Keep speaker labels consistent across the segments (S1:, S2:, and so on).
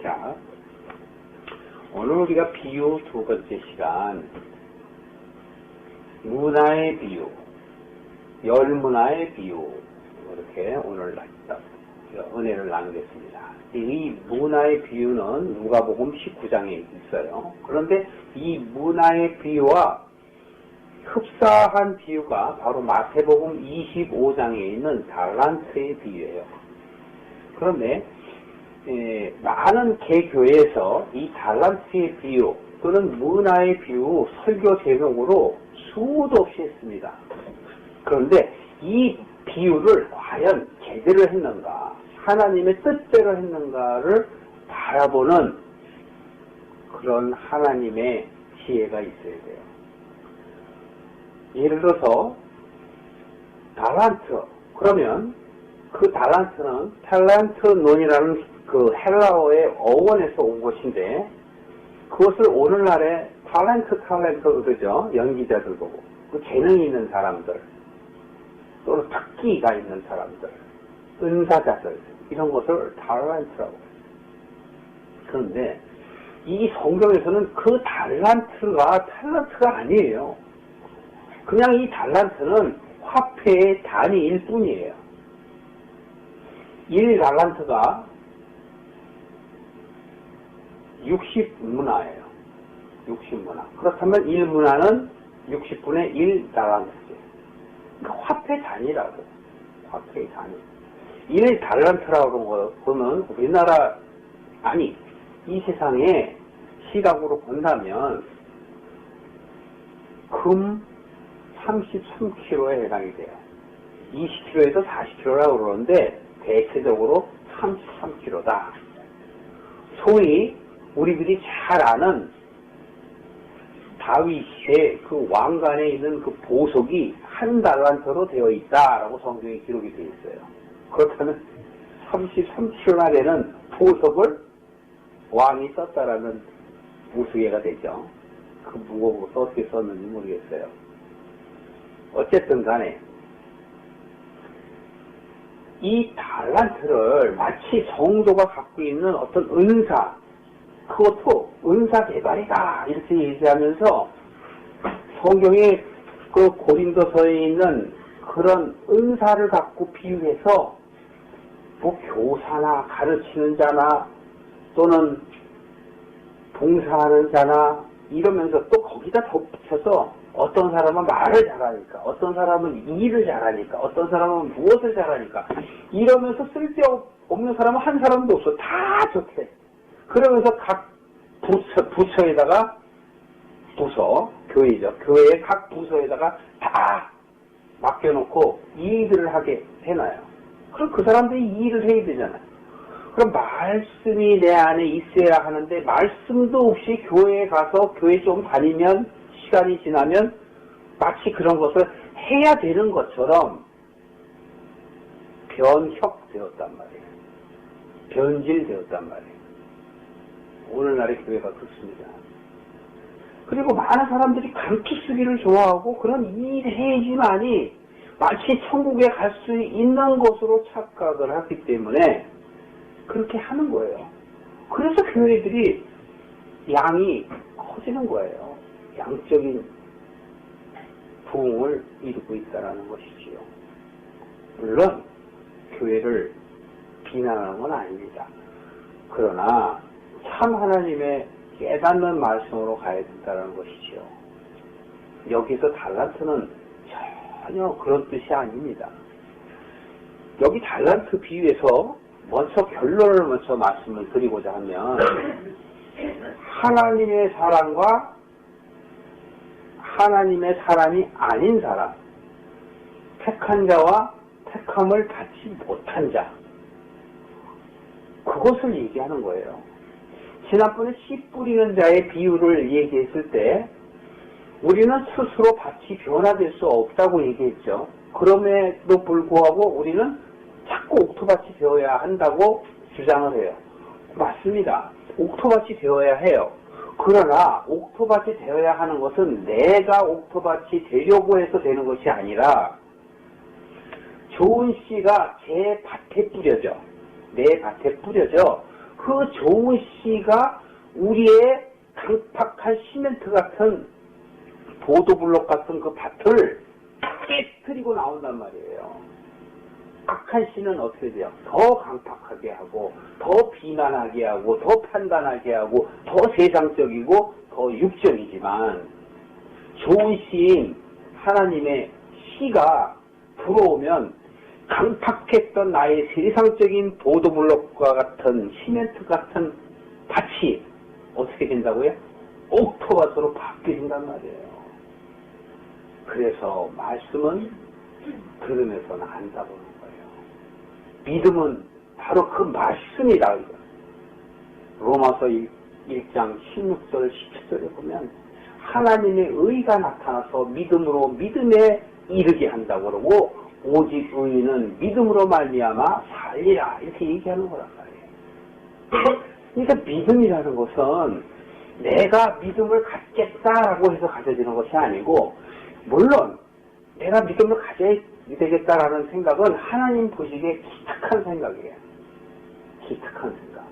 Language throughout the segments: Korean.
S1: 자, 오늘 우리가 비유 두 번째 시간, 문화의 비유, 열문화의 비유, 이렇게 오늘 은혜를 나누겠습니다. 이 문화의 비유는 누가복음 19장에 있어요. 그런데 이 문화의 비유와 흡사한 비유가 바로 마태복음 25장에 있는 달란트의 비유예요. 그런데 많은 개교회에서 이 달란트의 비유 또는 문화의 비유 설교 제목으로 수도 없이 했습니다. 그런데 이 비유를 과연 제대로 했는가, 하나님의 뜻대로 했는가를 바라보는 그런 하나님의 지혜가 있어야 돼요. 예를 들어서 달란트, 그러면 그 달란트는 탤런트논이라는 그 헬라어의 어원에서 온 것인데, 그것을 오늘날의 탤런트로 그러죠. 연기자들 보고, 그 재능이 있는 사람들, 또는 특기가 있는 사람들, 은사자들, 이런 것을 달란트라고 해요. 그런데 이 성경에서는 그 달란트가 탤런트가 아니에요. 그냥 이 달란트는 화폐의 단위일 뿐이에요. 1달란트가 60문화예요. 60문화. 그렇다면 1문화는 60분의 1달란트죠. 그러니까 화폐 단위라고. 화폐의 단위. 1달란트라고 그러면 우리나라, 아니, 이 세상에 시각으로 본다면 금 33kg에 해당이 돼요. 20kg에서 40kg라고 그러는데 대체적으로 33kg다. 소위 우리들이 잘 아는 다윗의 그 왕관에 있는 그 보석이 1달란트로 되어 있다라고 성경에 기록이 되어 있어요. 그렇다면 33kg나 되는 보석을 왕이 썼다라는 우스개가 되죠. 그 무거워서 어떻게 썼는지 모르겠어요. 어쨌든 간에 이 달란트를 마치 성도가 갖고 있는 어떤 은사, 그것도 은사 개발이다 이렇게 얘기하면서 성경의 그 고린도서에 있는 그런 은사를 갖고 비유해서 뭐 교사나 가르치는 자나 또는 봉사하는 자나 이러면서 또 거기다 덧붙여서 어떤 사람은 말을 잘하니까, 어떤 사람은 일을 잘하니까, 어떤 사람은 무엇을 잘하니까 이러면서 쓸데없는 사람은 한 사람도 없어. 다 좋대. 그러면서 각 부처에다가 교회죠. 교회의 각 부서에다가 다 맡겨놓고 일들을 하게 해놔요. 그럼 그 사람들이 일을 해야 되잖아요. 그럼 말씀이 내 안에 있어야 하는데 말씀도 없이 교회에 가서 교회 좀 다니면 시간이 지나면 마치 그런 것을 해야 되는 것처럼 변혁되었단 말이에요. 변질되었단 말이에요. 오늘날의 교회가 그렇습니다. 그리고 많은 사람들이 감투 쓰기를 좋아하고 그런 일해야지만이 마치 천국에 갈 수 있는 것으로 착각을 하기 때문에 그렇게 하는 거예요. 그래서 교회들이 양이 커지는 거예요. 양적인 부흥을 이루고 있다는 것이지요. 물론 교회를 비난하는 건 아닙니다. 그러나 참 하나님의 깨닫는 말씀으로 가야 된다는 것이지요. 여기서 달란트는 전혀 그런 뜻이 아닙니다. 여기 달란트 비유에서 먼저 결론을 먼저 말씀을 드리고자 하면 하나님의 사람과 하나님의 사람이 아닌 사람, 택한 자와 택함을 받지 못한 자, 그것을 얘기하는 거예요. 지난번에 씨 뿌리는 자의 비유를 얘기했을 때 우리는 스스로 밭이 변화될 수 없다고 얘기했죠. 그럼에도 불구하고 우리는 자꾸 옥토밭이 되어야 한다고 주장을 해요. 맞습니다. 옥토밭이 되어야 해요. 그러나 옥토밭이 되어야 하는 것은 내가 옥토밭이 되려고 해서 되는 것이 아니라 좋은 씨가 제 밭에 뿌려져. 내 밭에 뿌려져. 그 좋은 씨가 우리의 강팍한 시멘트 같은 보도블록 같은 그 밭을 깨뜨리고 나온단 말이에요. 악한 씨는 어떻게 돼요? 더 강팍하게 하고, 더 비난하게 하고, 더 판단하게 하고, 더 세상적이고, 더 육적이지만, 좋은 씨인 하나님의 씨가 들어오면 강팍했던 나의 세상적인 보도블록과 같은 시멘트 같은 밭이 어떻게 된다고요? 옥토밭으로 바뀌어진단 말이에요. 그래서 말씀은 들으면서는 안다 보는 거예요. 믿음은 바로 그 말씀이다. 로마서 1장 16절 17절에 보면 하나님의 의가 나타나서 믿음으로 믿음에 이르게 한다고 그러고 오직 의인은 믿음으로 말미암아 살리라 이렇게 얘기하는 거란 말이에요. 그러니까 믿음이라는 것은 내가 믿음을 갖겠다라고 해서 가져지는 것이 아니고, 물론 내가 믿음을 가져야 되겠다라는 생각은 하나님 보시기에 기특한 생각이에요. 기특한 생각.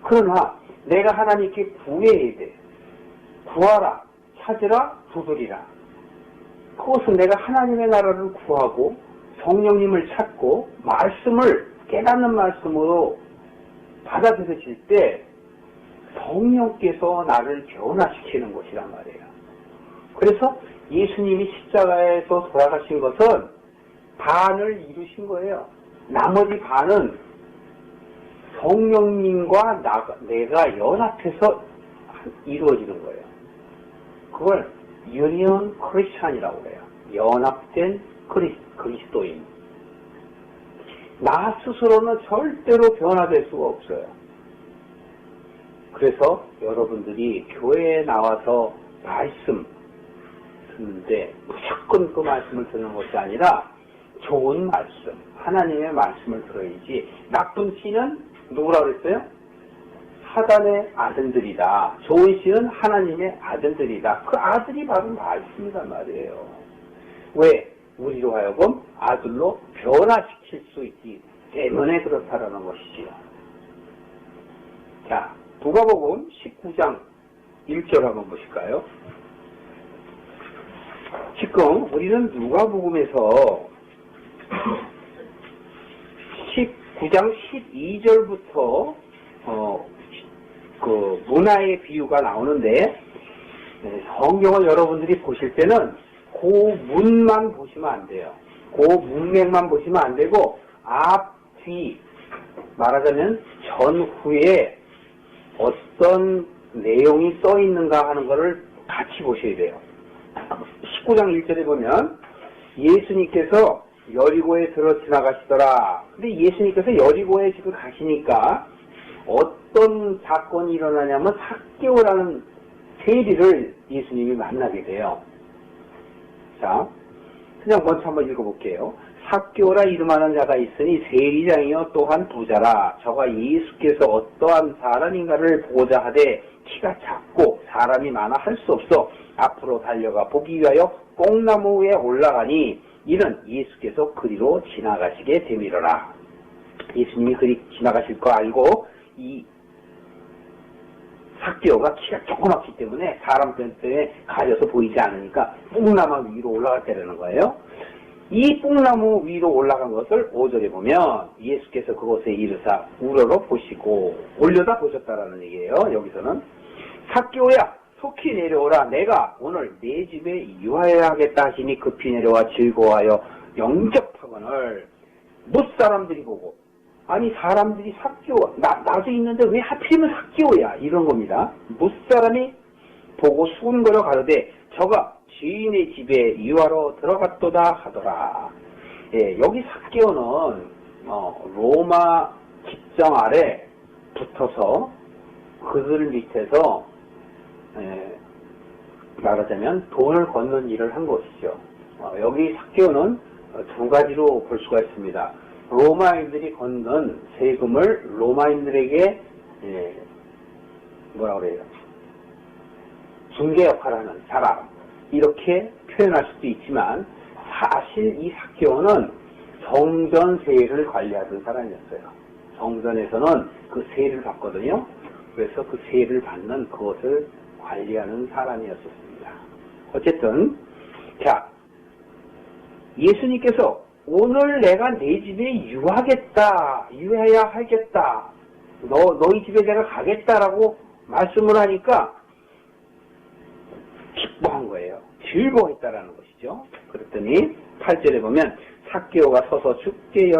S1: 그러나 내가 하나님께 구해야 돼. 구하라, 찾으라, 두드리라. 그것은 내가 하나님의 나라를 구하고 성령님을 찾고 말씀을 깨닫는 말씀으로 받아들여질 때 성령께서 나를 변화시키는 것이란 말이에요. 그래서 예수님이 십자가에서 돌아가신 것은 반을 이루신 거예요. 나머지 반은 성령님과 내가 연합해서 이루어지는 거예요. 그걸 유니언 크리스찬이라고 해요. 연합된 그리스도인. 나 스스로는 절대로 변화될 수가 없어요. 그래서 여러분들이 교회에 나와서 말씀 듣는데 무조건 그 말씀을 듣는 것이 아니라 좋은 말씀, 하나님의 말씀을 들어야지. 나쁜 씨는 누구라 그랬어요? 사단의 아들들이다. 좋은 씨는 하나님의 아들들이다. 그 아들이 바로 말씀이란 말이에요. 왜? 우리로 하여금 아들로 변화시킬 수 있기 때문에 그렇다라는 것이지요. 자, 누가복음 19장 1절 한번 보실까요? 지금 우리는 누가복음에서 19장 12절부터 그 문화의 비유가 나오는데, 성경을 여러분들이 보실 때는 그 문만 보시면 안 돼요. 그 문맥만 보시면 안 되고 앞, 뒤 말하자면 전후에 어떤 내용이 써 있는가 하는 것을 같이 보셔야 돼요. 19장 1절에 보면 예수님께서 여리고에 들어 지나가시더라. 근데 예수님께서 여리고에 지금 가시니까 어떤 사건이 일어나냐면 삭개오라는 세리를 예수님이 만나게 돼요. 자, 그냥 먼저 한번 읽어볼게요. 삭개오라 이름하는 자가 있으니 세리장이요 또한 부자라. 저가 예수께서 어떠한 사람인가를 보고자 하되 키가 작고 사람이 많아 할 수 없어 앞으로 달려가 보기 위하여 뽕나무 위에 올라가니 이는 예수께서 그리로 지나가시게 되밀어라. 예수님이 그리 지나가실 거 알고 이 삭개오가 키가 조그맣기 때문에 사람 때문에 가려서 보이지 않으니까 뽕나무 위로 올라갔다는 거예요. 이 뽕나무 위로 올라간 것을 5절에 보면 예수께서 그곳에 이르사 우러러 보시고 올려다 보셨다라는 얘기예요. 여기서는 삭개오야 속히 내려오라. 내가 오늘 내 집에 유하여야 하겠다 하시니 급히 내려와 즐거워하여 영접하거늘. 뭇사람들이 보고, 아니 사람들이 삭개오, 나도 있는데 왜 하필이면 삭개오야, 이런 겁니다. 뭇사람이 보고 수군거려 가로되 저가 주인의 집에 유하러 들어갔도다 하더라. 예, 여기 삭개오는 로마 집정 아래 붙어서 그들 밑에서 말하자면 돈을 걷는 일을 한 것이죠. 여기 삭개오는 두 가지로 볼 수가 있습니다. 로마인들이 걷는 세금을 로마인들에게 뭐라 그래요? 중개 역할을 하는 사람, 이렇게 표현할 수도 있지만 사실 이 삭개오는 성전 세일을 관리하던 사람이었어요. 성전에서는 그 세를 받거든요. 그래서 그 세를 받는 그것을 관리하는 사람이었었습니다. 어쨌든 자, 예수님께서 오늘 내가 내 집에 유해야 하겠다. 너희 집에 내가 가겠다라고 말씀을 하니까 기뻐한 거예요. 즐거워했다라는 것이죠. 그랬더니 8절에 보면 삭개오가 서서 주께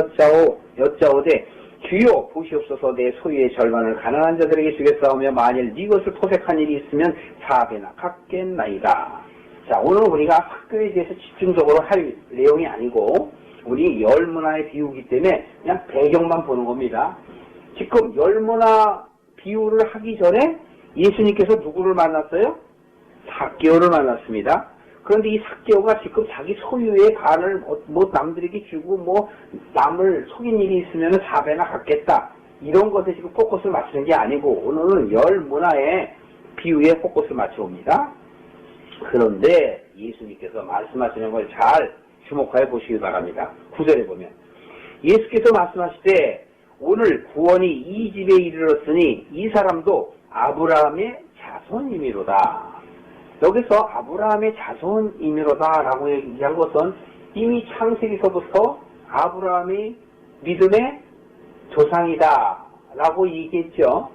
S1: 여짜오되 주여 보시옵소서 내 소유의 절반을 가난한 자들에게 주겠사오며 만일 네 것을 토색한 일이 있으면 4배나 갚겠나이다. 자, 오늘 우리가 학교에 대해서 집중적으로 할 내용이 아니고 우리 열문화의 비유이기 때문에 그냥 배경만 보는 겁니다. 지금 열문화 비유를 하기 전에 예수님께서 누구를 만났어요? 삭개오를 만났습니다. 그런데 이 삭개오가 지금 자기 소유의 간을 뭐 남들에게 주고 뭐 남을 속인 일이 있으면 4배나 갚겠다. 이런 것에 지금 포커스를 맞추는 게 아니고 오늘은 열문화의 비유에 포커스를 맞춰옵니다. 그런데 예수님께서 말씀하시는 걸 잘 주목하여 보시기 바랍니다. 9절에 보면 예수께서 말씀하시되 오늘 구원이 이 집에 이르렀으니 이 사람도 아브라함의 자손이미로다. 여기서 아브라함의 자손이미로다 라고 얘기한 것은 이미 창세기서부터 아브라함이 믿음의 조상이다 라고 얘기했죠.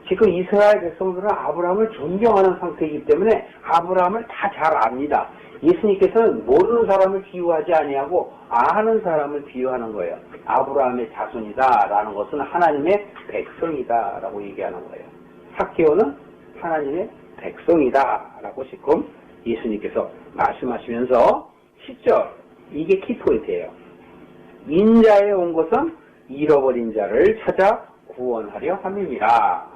S1: 지금 이스라엘 백성들은 아브라함을 존경하는 상태이기 때문에 아브라함을 다 잘 압니다. 예수님께서는 모르는 사람을 비유하지 아니하고 아는 사람을 비유하는 거예요. 아브라함의 자손이다 라는 것은 하나님의 백성이다 라고 얘기하는 거예요. 삭개오는 하나님의 백성이다 라고 지금 예수님께서 말씀하시면서 10절 이게 키포인트예요. 인자에 온 것은 잃어버린 자를 찾아 구원하려 함이니라.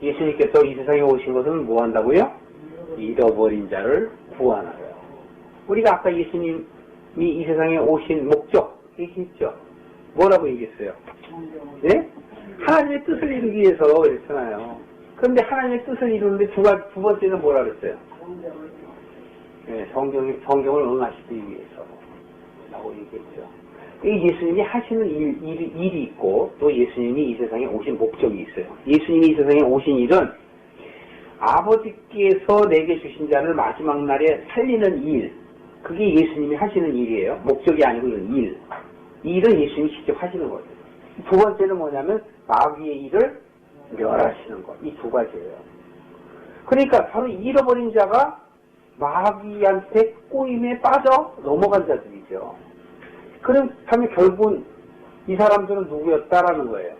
S1: 예수님께서 이 세상에 오신 것은 뭐 한다고요? 잃어버린 자를 구원하려. 우리가 아까 예수님이 이 세상에 오신 목적 얘기했죠. 뭐라고 얘기했어요? 네? 하나님의 뜻을 이루기 위해서 그랬잖아요. 그런데 하나님의 뜻을 이루는데 두 번째는 뭐라 그랬어요? 네, 성경을 응하시기 위해서 라고 얘기했죠. 예수님이 하시는 일이 있고 또 예수님이 이 세상에 오신 목적이 있어요. 예수님이 이 세상에 오신 일은 아버지께서 내게 주신 자를 마지막 날에 살리는 일, 그게 예수님이 하시는 일이에요. 목적이 아니고 일. 이 일은 예수님이 직접 하시는 거죠. 두 번째는 뭐냐면 마귀의 일을 멸하시는 것. 이 두 가지예요. 그러니까 바로 잃어버린 자가 마귀한테 꼬임에 빠져 넘어간 자들이죠. 그렇다면 결국은 이 사람들은 누구였다라는 거예요.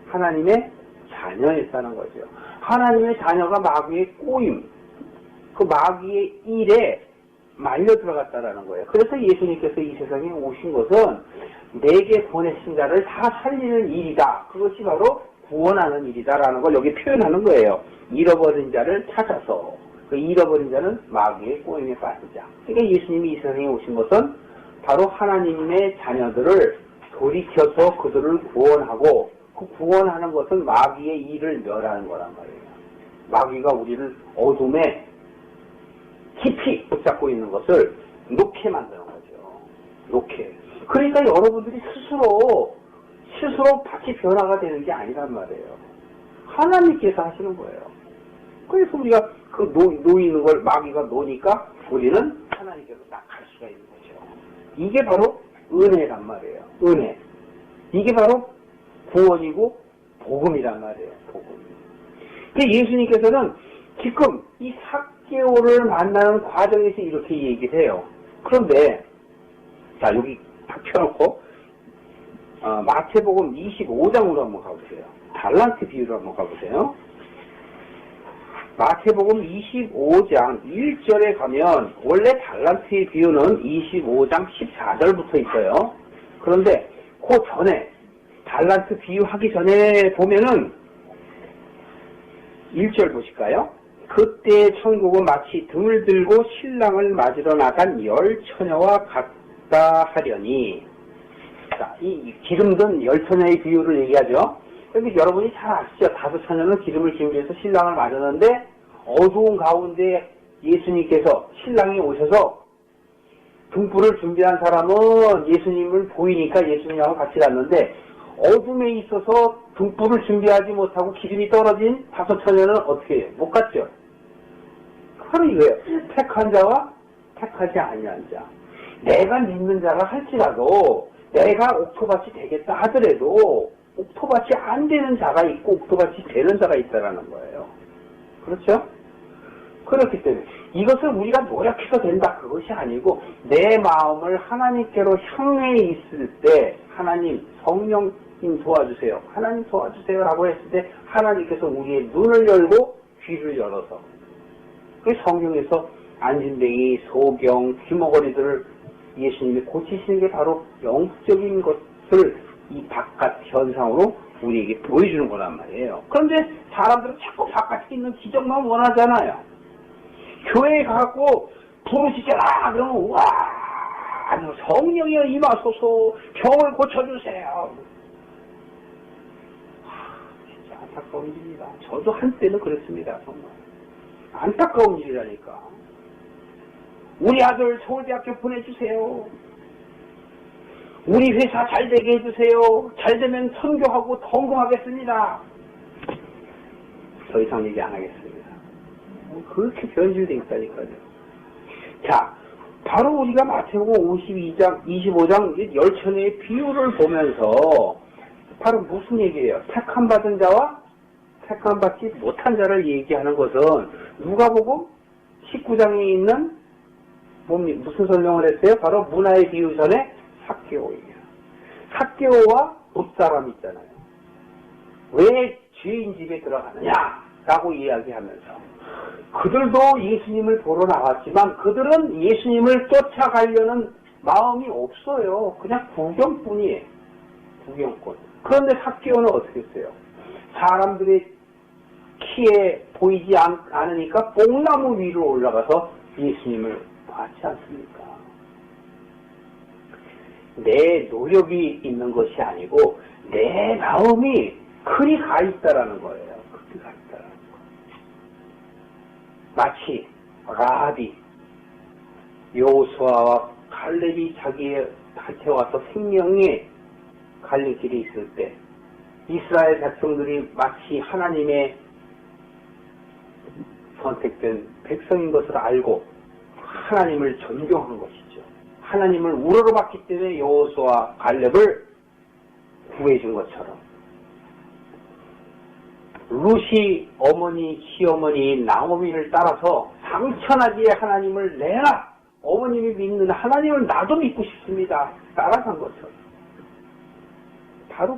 S1: 하나님의 자녀였다는 거죠. 하나님의 자녀가 마귀의 꼬임, 그 마귀의 일에 말려 들어갔다라는 거예요. 그래서 예수님께서 이 세상에 오신 것은 내게 보내신 자를 다 살리는 일이다. 그것이 바로 구원하는 일이다라는 걸 여기 표현하는 거예요. 잃어버린 자를 찾아서. 그 잃어버린 자는 마귀의 꼬임에 빠진 자. 그러니까 예수님이 이 세상에 오신 것은 바로 하나님의 자녀들을 돌이켜서 그들을 구원하고 그 구원하는 것은 마귀의 일을 멸하는 거란 말이에요. 마귀가 우리를 어둠에 깊이 붙잡고 있는 것을 놓게 만드는 거죠. 놓게. 그러니까 여러분들이 스스로 같이 변화가 되는 게 아니란 말이에요. 하나님께서 하시는 거예요. 그래서 우리가 그 놓이는 걸 마귀가 놓으니까 우리는 하나님께서 딱 갈 수가 있는 거죠. 이게 바로 은혜란 말이에요. 은혜. 이게 바로 구원이고 복음이란 말이에요. 복음. 예수님께서는 지금 이 삭개오를 만나는 과정에서 이렇게 얘기를 해요. 그런데 자 여기 딱 펴놓고 마태복음 25장으로 한번 가보세요. 달란트 비유로 한번 가보세요. 마태복음 25장 1절에 가면 원래 달란트의 비유는 25장 14절부터 있어요. 그런데 그 전에 달란트 비유하기 전에 보면은 1절 보실까요? 그때 천국은 마치 등을 들고 신랑을 맞으러 나간 10처녀와 같다 하려니. 자, 이 기름든 10처녀의 비유를 얘기하죠. 근데 여러분이 잘 아시죠? 5처녀는 기름을 준비해서 신랑을 맞았는데 어두운 가운데 예수님께서 신랑이 오셔서 등불을 준비한 사람은 예수님을 보이니까 예수님하고 같이 갔는데 어둠에 있어서 등불을 준비하지 못하고 기름이 떨어진 5처녀는 어떻게 해요? 못 갔죠? 바로 이거예요. 택한 자와 택하지 아니한 자. 내가 믿는 자가 할지라도 내가 옥토밭이 되겠다 하더라도 옥토밭이 안 되는 자가 있고 옥토밭이 되는 자가 있다라는 거예요. 그렇죠? 그렇기 때문에 이것을 우리가 노력해서 된다 그것이 아니고 내 마음을 하나님께로 향해 있을 때 하나님 성령님 도와주세요. 하나님 도와주세요 라고 했을 때 하나님께서 우리의 눈을 열고 귀를 열어서 그 성경에서 안진뱅이, 소경, 귀머거리들을 예수님이 고치시는 게 바로 영적인 것을 이 바깥 현상으로 우리에게 보여주는 거란 말이에요. 그런데 사람들은 자꾸 바깥에 있는 기적만 원하잖아요. 교회에 가고 부르시잖아 그러면 우와 성령이여 임하소서 병을 고쳐주세요. 진짜 안타까운 일입니다. 저도 한때는 그랬습니다. 정말 안타까운 일이라니까. 우리 아들 서울대학교 보내주세요. 우리 회사 잘 되게 해주세요. 잘 되면 선교하고 헌금하겠습니다. 더 이상 얘기 안 하겠습니다. 그렇게 변질되어 있다니까요. 자, 바로 우리가 마태복음 52장, 25장 열처녀의 비유를 보면서 바로 무슨 얘기예요? 택함 받은 자와 택함 받지 못한 자를 얘기하는 것은 누가복음 19장에 있는 무슨 설명을 했어요? 바로 문화의 비유 전에 삭개오예요. 삭개오와 봇사람 있잖아요. 왜 죄인 집에 들어가느냐? 라고 이야기하면서 그들도 예수님을 보러 나왔지만 그들은 예수님을 쫓아가려는 마음이 없어요. 그냥 구경뿐이에요. 구경꾼. 그런데 삭개오는 어떻게 했어요? 사람들의 키에 보이지 않으니까 뽕나무 위로 올라가서 예수님을 봤지 않습니까? 내 노력이 있는 것이 아니고 내 마음이 그리 가 있다라는 거예요. 그리 가 있다라는 거. 마치 라합이 여호수아와 갈렙이 자기한테 와서 생명의 갈림길이 있을 때 이스라엘 백성들이 마치 하나님의 선택된 백성인 것을 알고 하나님을 존경하는 것이죠. 하나님을 우러러봤기 때문에 여호수아 갈렙을 구해준 것처럼 룻이 어머니, 시어머니 나오미를 따라서 상천하기에 하나님을 내라. 어머님이 믿는 하나님을 나도 믿고 싶습니다. 따라간 것처럼. 바로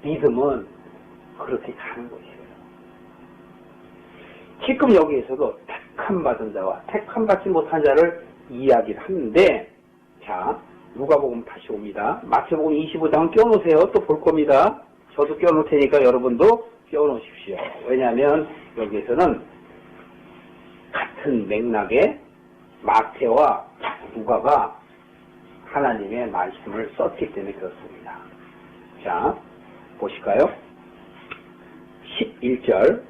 S1: 믿음은 그렇게 가는 것이에요. 지금 여기에서도 택함 받은 자와 택함 받지 못한 자를 이야기를 하는데, 자, 누가복음 다시 옵니다. 마태복음 25장은 껴놓으세요. 또 볼 겁니다. 저도 껴놓을 테니까 여러분도 껴놓으십시오. 왜냐하면 여기에서는 같은 맥락에 마태와 누가가 하나님의 말씀을 썼기 때문에 그렇습니다. 자, 보실까요? 11절.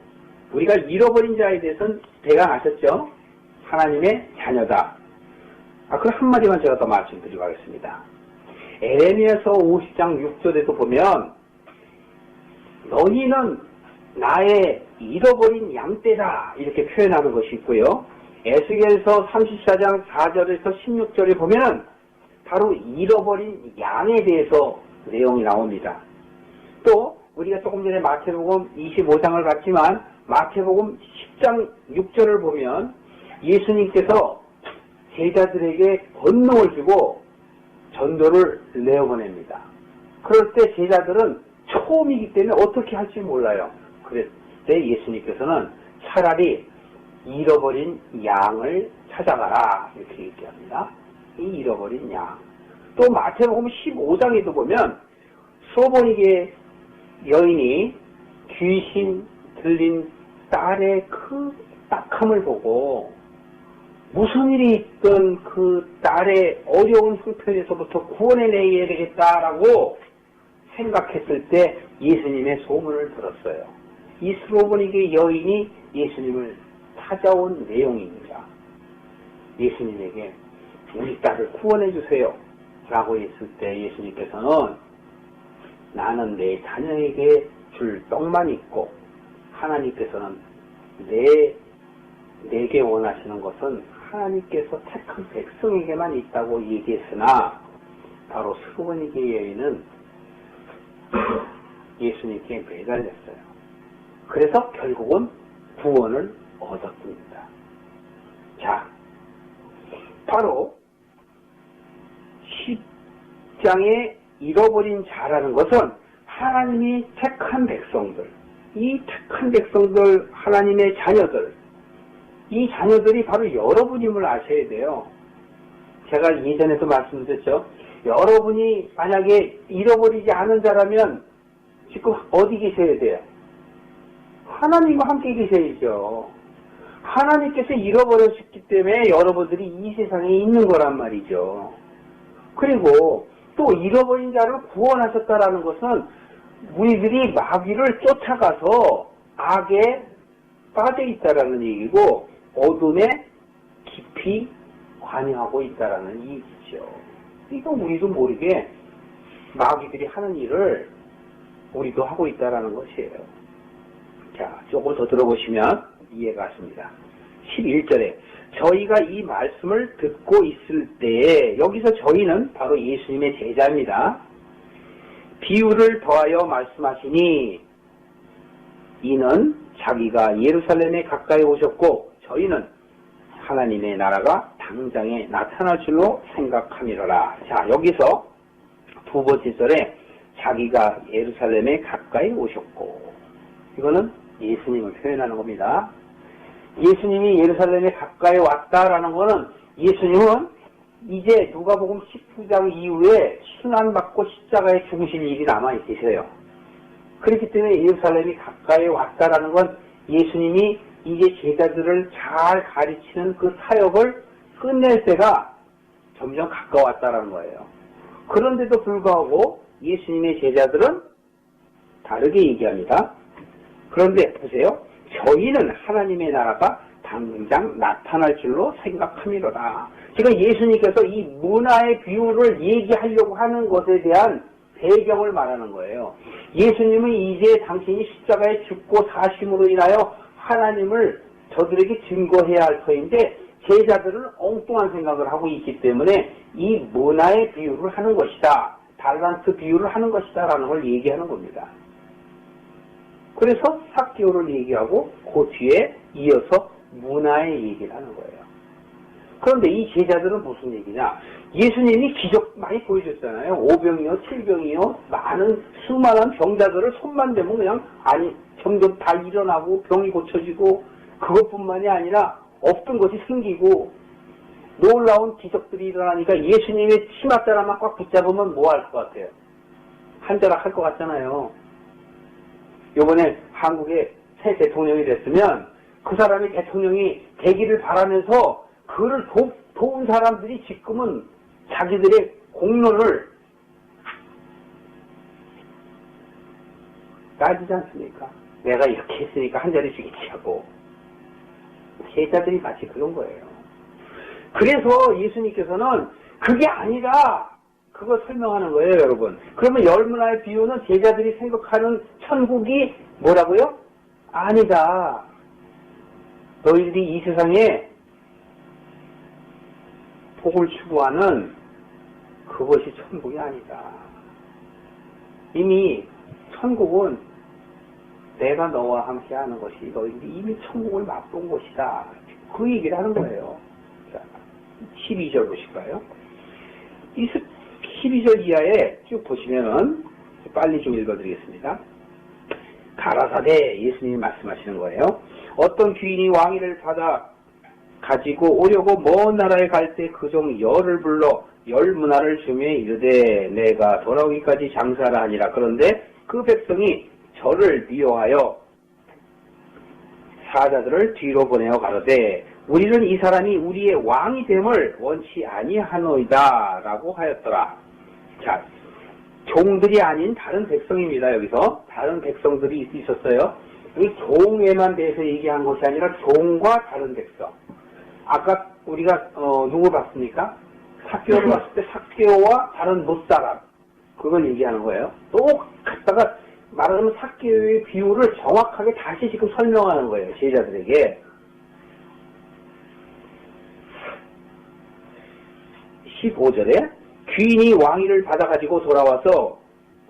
S1: 우리가 잃어버린 자에 대해서는 대강 아셨죠? 하나님의 자녀다. 그 한마디만 제가 더 말씀드리고 하겠습니다. 에레미야서 50장 6절에도 보면 너희는 나의 잃어버린 양떼다 이렇게 표현하는 것이 있고요. 에스겔서 34장 4절에서 16절에 보면 바로 잃어버린 양에 대해서 내용이 나옵니다. 또 우리가 조금 전에 마태복음 25장을 봤지만 마태복음 10장 6절을 보면 예수님께서 제자들에게 권능을 주고 전도를 내어보냅니다. 그럴 때 제자들은 처음이기 때문에 어떻게 할지 몰라요. 그랬을 때 예수님께서는 차라리 잃어버린 양을 찾아가라 이렇게 얘기합니다. 이 잃어버린 양. 또 마태복음 15장에도 보면 소보니게 여인이 귀신 들린 딸의 그 딱함을 보고 무슨 일이 있든 그 딸의 어려운 형편에서부터 구원해내야 되겠다라고 생각했을 때 예수님의 소문을 들었어요. 이 스로보니게 여인이 예수님을 찾아온 내용입니다. 예수님에게 우리 딸을 구원해 주세요 라고 했을 때 예수님께서는 나는 내 자녀에게 줄 떡만 있고 하나님께서는 내게 원하시는 것은 하나님께서 택한 백성에게만 있다고 얘기했으나 바로 스로베니게 여인은 예수님께 매달렸어요. 그래서 결국은 구원을 얻었습니다. 자, 바로 10장에 잃어버린 자라는 것은 하나님이 택한 백성들, 이 택한 백성들, 하나님의 자녀들, 이 자녀들이 바로 여러분임을 아셔야 돼요. 제가 예전에도 말씀드렸죠. 여러분이 만약에 잃어버리지 않은 자라면 지금 어디 계셔야 돼요? 하나님과 함께 계셔야죠. 하나님께서 잃어버렸기 때문에 여러분들이 이 세상에 있는 거란 말이죠. 그리고 또 잃어버린 자를 구원하셨다라는 것은 우리들이 마귀를 쫓아가서 악에 빠져 있다라는 얘기고 어둠에 깊이 관여하고 있다라는 얘기죠. 이거 우리도 모르게 마귀들이 하는 일을 우리도 하고 있다라는 것이에요. 자, 조금 더 들어보시면 이해가 갔습니다. 11절에 저희가 이 말씀을 듣고 있을 때에 여기서 저희는 바로 예수님의 제자입니다. 비유를 더하여 말씀하시니 이는 자기가 예루살렘에 가까이 오셨고 저희는 하나님의 나라가 당장에 나타날 줄로 생각함이로라. 자, 여기서 두 번째 절에 자기가 예루살렘에 가까이 오셨고 이거는 예수님을 표현하는 겁니다. 예수님이 예루살렘에 가까이 왔다라는 거는 예수님은 이제 누가복음 19장 이후에 순환받고 십자가에 죽으실 일이 남아 계셔요. 그렇기 때문에 예루살렘이 가까이 왔다라는 건 예수님이 이제 제자들을 잘 가르치는 그 사역을 끝낼 때가 점점 가까웠다라는 거예요. 그런데도 불구하고 예수님의 제자들은 다르게 얘기합니다. 그런데 보세요. 저희는 하나님의 나라가 당장 나타날 줄로 생각함이로다. 지금 예수님께서 이 문화의 비유를 얘기하려고 하는 것에 대한 배경을 말하는 거예요. 예수님은 이제 당신이 십자가에 죽고 사심으로 인하여 하나님을 저들에게 증거해야 할 터인데 제자들은 엉뚱한 생각을 하고 있기 때문에 이 문화의 비유를 하는 것이다. 달란트 비유를 하는 것이다 라는 걸 얘기하는 겁니다. 그래서 삭개오를 얘기하고 그 뒤에 이어서 문화의 얘기를 하는 거예요. 그런데 이 제자들은 무슨 얘기냐? 예수님이 기적 많이 보여줬잖아요. 5병이요, 7병이요, 많은 수많은 병자들을 손만 대면 그냥 점점 다 일어나고 병이 고쳐지고 그것뿐만이 아니라 없던 것이 생기고 놀라운 기적들이 일어나니까 예수님의 치맛자락만 꽉 붙잡으면 뭐 할 것 같아요? 한자락 할 것 같잖아요. 요번에 한국에 새 대통령이 됐으면 그 사람이 대통령이 되기를 바라면서 그를 도운 사람들이 지금은 자기들의 공로를 따지지 않습니까? 내가 이렇게 했으니까 한 자리 주겠지 하고 제자들이 마치 그런 거예요. 그래서 예수님께서는 그게 아니라 그거 설명하는 거예요, 여러분. 그러면 열문화의 비유는 제자들이 생각하는 천국이 뭐라고요? 아니다. 너희들이 이 세상에 복을 추구하는 그것이 천국이 아니다. 이미 천국은 내가 너와 함께 하는 것이 너희들이 이미 천국을 맛본 것이다. 그 얘기를 하는 거예요. 자, 12절 보실까요? 이 12절 이하에 쭉 보시면은 빨리 좀 읽어드리겠습니다. 가라사대 예수님이 말씀하시는 거예요. 어떤 귀인이 왕위를 받아 가지고 오려고 먼 나라에 갈 때 그 종 열을 불러 열 문화를 주며 이르되 내가 돌아오기까지 장사를 하니라. 그런데 그 백성이 저를 미워하여 사자들을 뒤로 보내어 가로되 우리는 이 사람이 우리의 왕이 됨을 원치 아니하노이다 라고 하였더라. 자, 종들이 아닌 다른 백성입니다. 여기서 다른 백성들이 있었어요. 이 종에만 대해서 얘기한 것이 아니라 종과 다른 백성. 아까 우리가 누구 봤습니까? 삭개오를 봤을 때 삭개오와 다른 못사람. 그걸 얘기하는 거예요. 또 갖다가 말하자면 사개의 비유를 정확하게 다시 지금 설명하는 거예요. 제자들에게. 15절에 귀인이 왕위를 받아가지고 돌아와서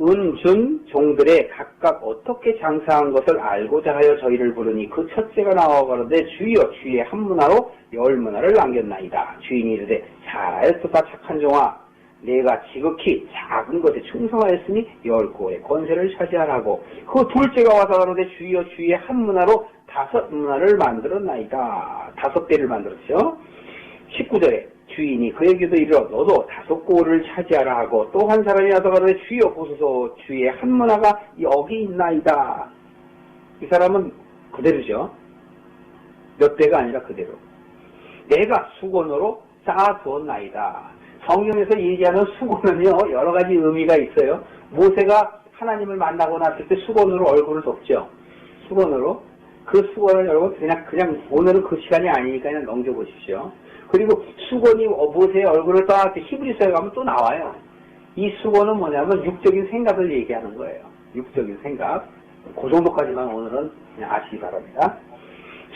S1: 은준 종들의 각각 어떻게 장사한 것을 알고자 하여 저희를 부르니 그 첫째가 나와 가로되 주여 주의 한 문화로 10문화를 남겼나이다. 주인이 이르되 잘하였도다 착한 종아 내가 지극히 작은 것에 충성하였으니 10고의 권세를 차지하라고. 그 둘째가 와서 가로되 주여 주의 한 문화로 5문화를 만들었나이다. 5배를 만들었죠. 19절에 주인이 그에게도 이르러 너도 5고를 차지하라 하고 또 한 사람이 와서 가로되 주여 보소서 주의 한 문화가 여기 있나이다. 이 사람은 그대로죠. 몇 배가 아니라 그대로. 내가 수건으로 쌓아두었나이다. 성경에서 얘기하는 수건은요 여러 가지 의미가 있어요. 모세가 하나님을 만나고 났을 때 수건으로 얼굴을 덮죠. 수건으로. 그 수건을 여러분 그냥 오늘은 그 시간이 아니니까 그냥 넘겨보십시오. 그리고 수건이 모세의 얼굴을 떠날 때 히브리서에 가면 또 나와요. 이 수건은 뭐냐면 육적인 생각을 얘기하는 거예요. 육적인 생각. 그 정도까지만 오늘은 그냥 아시기 바랍니다.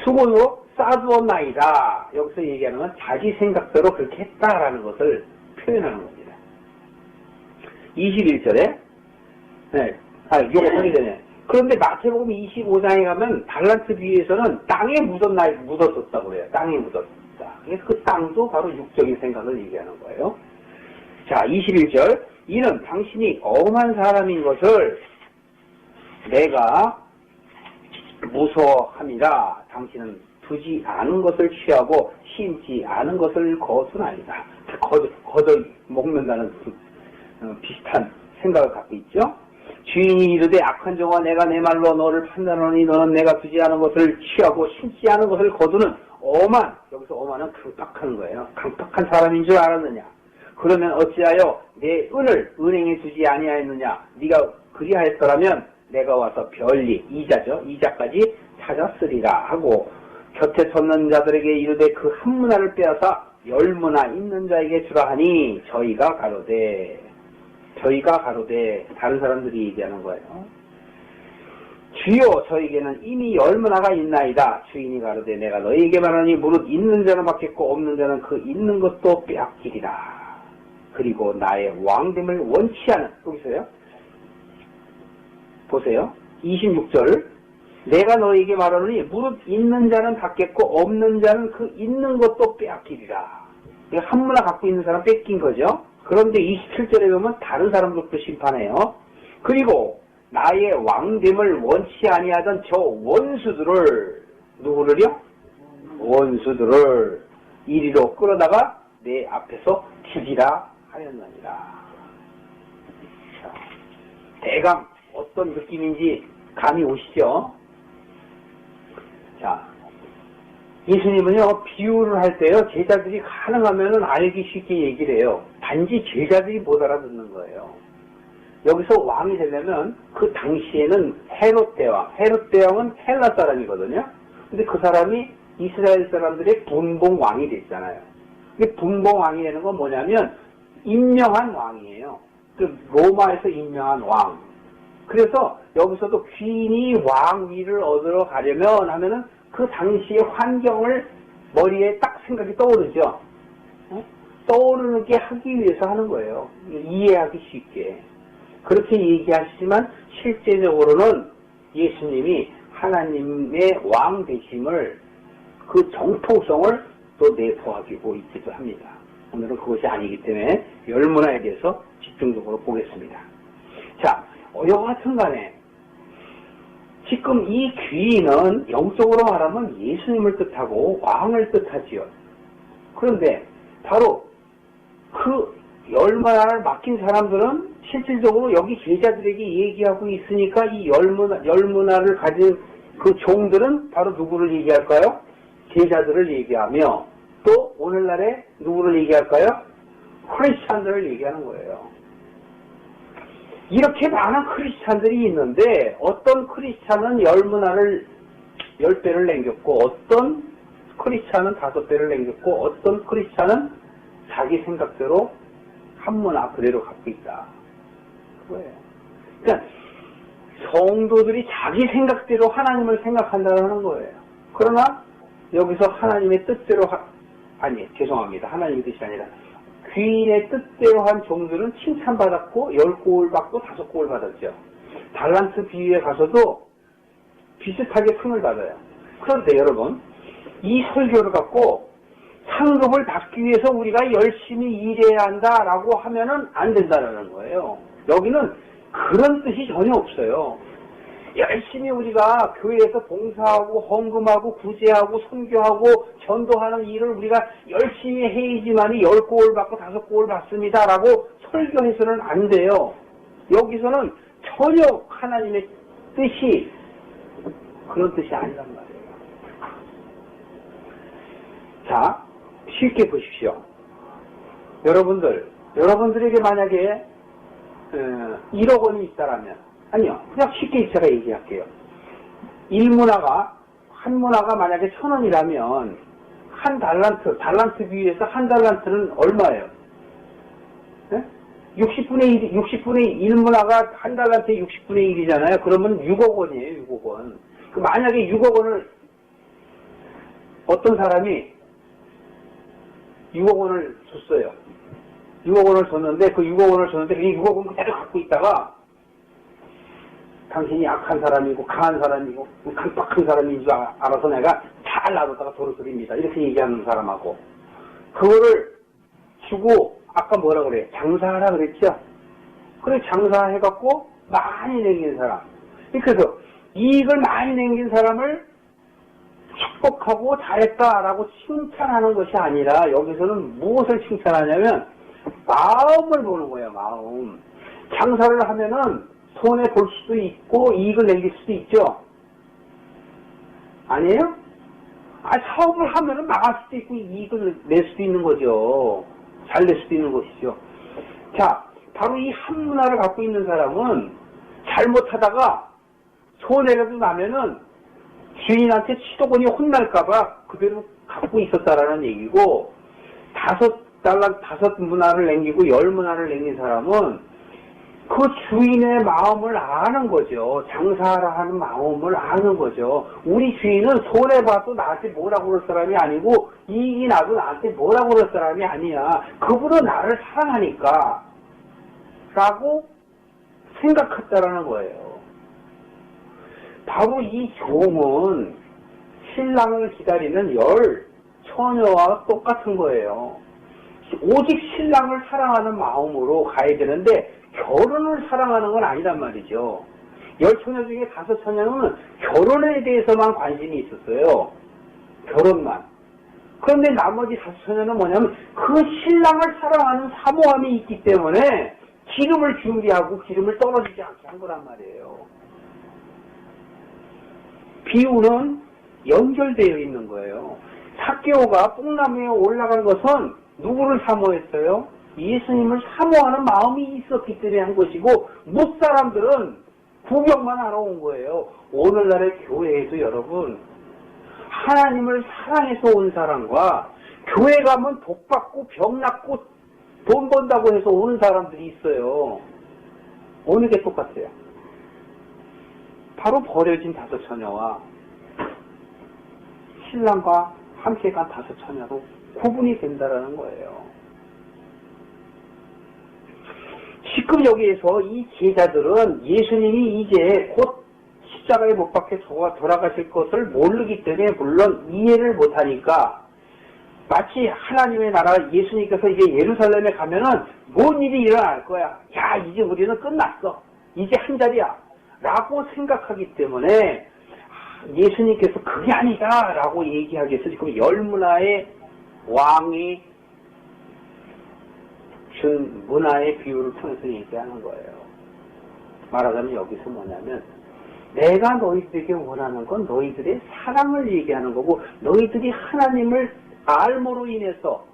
S1: 수건으로 쌓아두었나이다. 여기서 얘기하는 건 자기 생각대로 그렇게 했다라는 것을 표현하는 겁니다. 21절에 요거 하기 전에 그런데 마태복음 25장에 가면 달란트 비유에서는 땅에 묻었었다고 그래요. 땅에 묻었다. 그래서 그 땅도 바로 육적인 생각을 얘기하는 거예요. 자, 21절. 이는 당신이 엄한 사람인 것을 내가 무서워함이라. 당신은 두지 않은 것을 취하고 심지 않은 것을 거두나이다. 거둬 먹는다는 비슷한 생각을 갖고 있죠. 주인이 이르되 악한 종아 내가 내 말로 너를 판단하노니 너는 내가 두지 않은 것을 취하고 심지 않은 것을 거두는 엄한, 여기서 엄한은 강팍한 거예요. 강팍한 사람인 줄 알았느냐. 그러면 어찌하여 내 은을 은행에 두지 아니하였느냐. 네가 그리하였더라면 내가 와서 별리, 이자죠. 이자까지 찾았으리라 하고 곁에 섰는 자들에게 이르되 그 한 문화를 빼앗아 10문화 있는 자에게 주라 하니 저희가 가로되 다른 사람들이 얘기하는 거예요. 주여 저에게는 이미 10문화가 있나이다. 주인이 가로되 내가 너희에게 말하니 무릇 있는 자는 받겠고 없는 자는 그 있는 것도 빼앗기리라. 그리고 나의 왕됨을 원치 않은, 여기서요. 보세요. 26절. 내가 너희에게 말하노니 무릇 있는 자는 받겠고 없는 자는 그 있는 것도 빼앗기리라. 한 문화 갖고 있는 사람 뺏긴 거죠. 그런데 27절에 보면 다른 사람들도 심판해요. 그리고 나의 왕됨을 원치 아니하던 저 원수들을, 누구를요? 원수들을 이리로 끌어다가 내 앞에서 죽이라 하였느니라. 대강 어떤 느낌인지 감이 오시죠? 자, 예수님은요, 비유를 할 때요, 제자들이 가능하면 알기 쉽게 얘기를 해요. 단지 제자들이 못 알아듣는 거예요. 여기서 왕이 되려면 그 당시에는 헤롯 대왕은 헬라 사람이거든요. 근데 그 사람이 이스라엘 사람들의 분봉 왕이 됐잖아요. 근데 분봉 왕이 되는 건 뭐냐면 임명한 왕이에요. 그 로마에서 임명한 왕. 그래서 여기서도 귀인이 왕위를 얻으러 가려면 하면은 그 당시의 환경을 머리에 딱 생각이 떠오르죠. 떠오르게 하기 위해서 하는 거예요. 이해하기 쉽게. 그렇게 얘기하시지만 실제적으로는 예수님이 하나님의 왕 되심을, 그 정통성을 또 내포하고 있기도 합니다. 오늘은 그것이 아니기 때문에 10문화에 대해서 집중적으로 보겠습니다. 자, 여하튼 간에 지금 이 귀인은 영적으로 말하면 예수님을 뜻하고 왕을 뜻하지요. 그런데 바로 그 10문화를 맡긴 사람들은 실질적으로 여기 제자들에게 얘기하고 있으니까 이 10문화를 가진 그 종들은 바로 누구를 얘기할까요? 제자들을 얘기하며 또 오늘날에 누구를 얘기할까요? 크리스찬들을 얘기하는 거예요. 이렇게 많은 크리스찬들이 있는데 어떤 크리스찬은 10문화를 10배를 남겼고 어떤 크리스찬은 5배를 남겼고 어떤 크리스찬은 자기 생각대로 한 문화 그대로 갖고 있다. 거예요. 그러니까 성도들이 자기 생각대로 하나님을 생각한다는 거예요. 그러나 여기서 하나님의 뜻대로 죄송합니다. 하나님의 뜻이 아니라 귀인의 뜻대로 한 종들은 칭찬받았고 10고을 받고 5고을 받았죠. 달란트 비유에 가서도 비슷하게 상을 받아요. 그런데 여러분, 이 설교를 갖고 상급을 받기 위해서 우리가 열심히 일해야 한다라고 하면은 안 된다는 거예요. 여기는 그런 뜻이 전혀 없어요. 열심히 우리가 교회에서 봉사하고 헌금하고 구제하고 선교하고 전도하는 일을 우리가 열심히 해야지만이 10고을 받고 5고을 받습니다라고 설교해서는 안 돼요. 여기서는 전혀 하나님의 뜻이 그런 뜻이 아니란 말이에요. 자, 쉽게 보십시오. 여러분들에게 만약에 1억 원이 있다라면, 아니요, 그냥 쉽게 제가 얘기할게요. 한 문화가 만약에 1,000원이라면 한 달란트 비유에서 한 달란트는 얼마예요? 네? 60분의 1 문화가 한 달란트에 60분의 1이잖아요. 그러면 6억 원이에요, 6억 원. 만약에 6억 원을 어떤 사람이 6억 원을 줬어요. 6억 원을 줬는데 그 6억 원을 줬는데 그 6억 원 그대로 갖고 있다가 당신이 약한 사람이고 강한 사람이고 강박한 사람인 줄 알아서 내가 잘 놔뒀다가 도로 드립니다. 이렇게 얘기하는 사람하고 그거를 주고 아까 뭐라 그래? 장사하라 그랬죠? 그래 장사해갖고 많이 남긴 사람. 그래서 이익을 많이 남긴 사람을 축복하고 잘했다라고 칭찬하는 것이 아니라 여기서는 무엇을 칭찬하냐면 마음을 보는 거예요. 마음. 장사를 하면은 손해 볼 수도 있고 이익을 남길 수도 있죠. 아니에요? 사업을 하면은 망할 수도 있고 이익을 낼 수도 있는 거죠. 잘 낼 수도 있는 것이죠. 자, 바로 이 한 문화를 갖고 있는 사람은 잘못하다가 손해라도 나면은 주인한테 치도곤이 혼날까봐 그대로 갖고 있었다라는 얘기고, 5 문화를 남기고 10 문화를 남긴 사람은 그 주인의 마음을 아는 거죠. 장사하라 하는 마음을 아는 거죠. 우리 주인은 손해봐도 나한테 뭐라고 그럴 사람이 아니고 이익이 나도 나한테 뭐라고 그럴 사람이 아니야. 그분은 나를 사랑하니까 라고 생각했다라는 거예요. 바로 이 종은 신랑을 기다리는 처녀와 똑같은 거예요. 오직 신랑을 사랑하는 마음으로 가야 되는데 결혼을 사랑하는 건 아니란 말이죠. 10처녀 중에 5처녀는 결혼에 대해서만 관심이 있었어요. 결혼만. 그런데 나머지 5처녀는 뭐냐면 그 신랑을 사랑하는 사모함이 있기 때문에 기름을 준비하고 기름을 떨어지지 않게 한 거란 말이에요. 비유는 연결되어 있는 거예요. 삭개오가 뽕나무에 올라간 것은 누구를 사모했어요? 예수님을 사모하는 마음이 있었기 때문에 한 것이고, 못 사람들은 구경만 하러 온 거예요. 오늘날의 교회에도 여러분, 하나님을 사랑해서 온 사람과 교회 가면 복 받고 병 낫고 돈 번다고 해서 오는 사람들이 있어요. 어느 게 똑같아요? 바로 버려진 5처녀와 신랑과 함께 간 5처녀로 구분이 된다라는 거예요. 지금 여기에서 이 제자들은 예수님이 이제 곧 십자가에 못 박혀 돌아가실 것을 모르기 때문에 물론 이해를 못하니까 마치 하나님의 나라 예수님께서 이제 예루살렘에 가면은 뭔 일이 일어날 거야. 야, 이제 우리는 끝났어. 이제 한 자리야. 라고 생각하기 때문에 예수님께서 그게 아니다 라고 얘기하기 위해서 지금 10문화의 왕이 준 문화의 비유를 통해서 얘기하는 거예요. 말하자면 여기서 뭐냐면 내가 너희들에게 원하는 건 너희들의 사랑을 얘기하는 거고, 너희들이 하나님을 알므로 인해서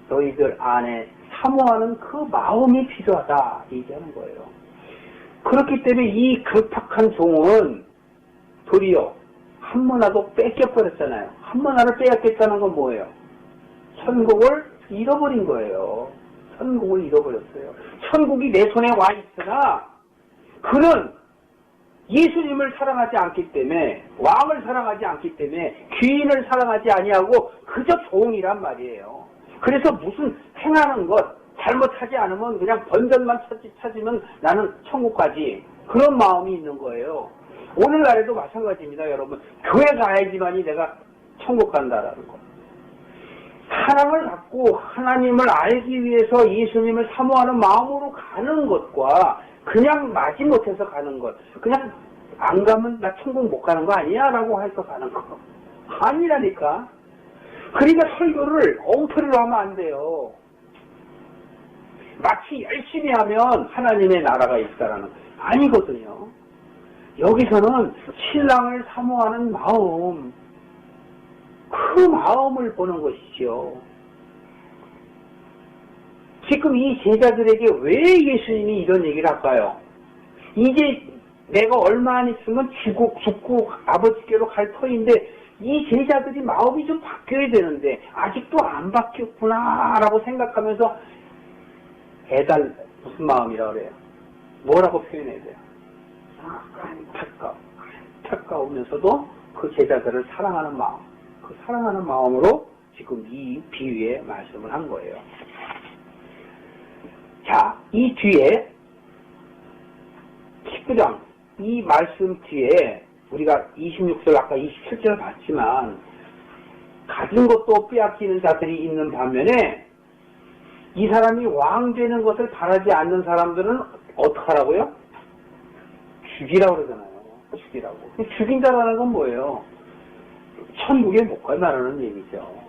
S1: 너희들 안에 사모하는 그 마음이 필요하다 얘기하는 거예요. 그렇기 때문에 이 급박한 종은 도리어 한 문화도 뺏겨버렸잖아요. 한 문화를 빼앗겼다는 건 뭐예요? 천국을 잃어버린 거예요. 천국을 잃어버렸어요. 천국이 내 손에 와 있으나 그는 예수님을 사랑하지 않기 때문에, 왕을 사랑하지 않기 때문에 귀인을 사랑하지 아니하고 그저 종이란 말이에요. 그래서 무슨 행하는 것 잘못하지 않으면 그냥 번전만 찾으면 나는 천국까지, 그런 마음이 있는 거예요. 오늘날에도 마찬가지입니다. 여러분, 교회 가야지만이 내가 천국 간다라는 거. 사랑을 갖고 하나님을 알기 위해서 예수님을 사모하는 마음으로 가는 것과 그냥 마지못해서 가는 것, 그냥 안 가면 나 천국 못 가는 거 아니야? 라고 해서 가는 거 아니라니까. 그러니까 설교를 엉터리로 하면 안 돼요. 마치 열심히 하면 하나님의 나라가 있다라는, 아니거든요. 여기서는 신랑을 사모하는 마음, 그 마음을 보는 것이죠. 지금 이 제자들에게 왜 예수님이 이런 얘기를 할까요? 이제 내가 얼마 안 있으면 죽고 아버지께로 갈 터인데 이 제자들이 마음이 좀 바뀌어야 되는데 아직도 안 바뀌었구나 라고 생각하면서 무슨 마음이라 그래요? 뭐라고 표현해야 돼요? 안타까우면서도 그 제자들을 사랑하는 마음, 그 사랑하는 마음으로 지금 이 비유의 말씀을 한 거예요. 자, 이 뒤에 19장 이 말씀 뒤에 우리가 26절 아까 27절 봤지만 가진 것도 빼앗기는 자들이 있는 반면에 이 사람이 왕 되는 것을 바라지 않는 사람들은 어떡하라고요? 죽이라고 그러잖아요. 죽이라고. 죽인다라는 건 뭐예요? 천국에 못 간다는 얘기죠.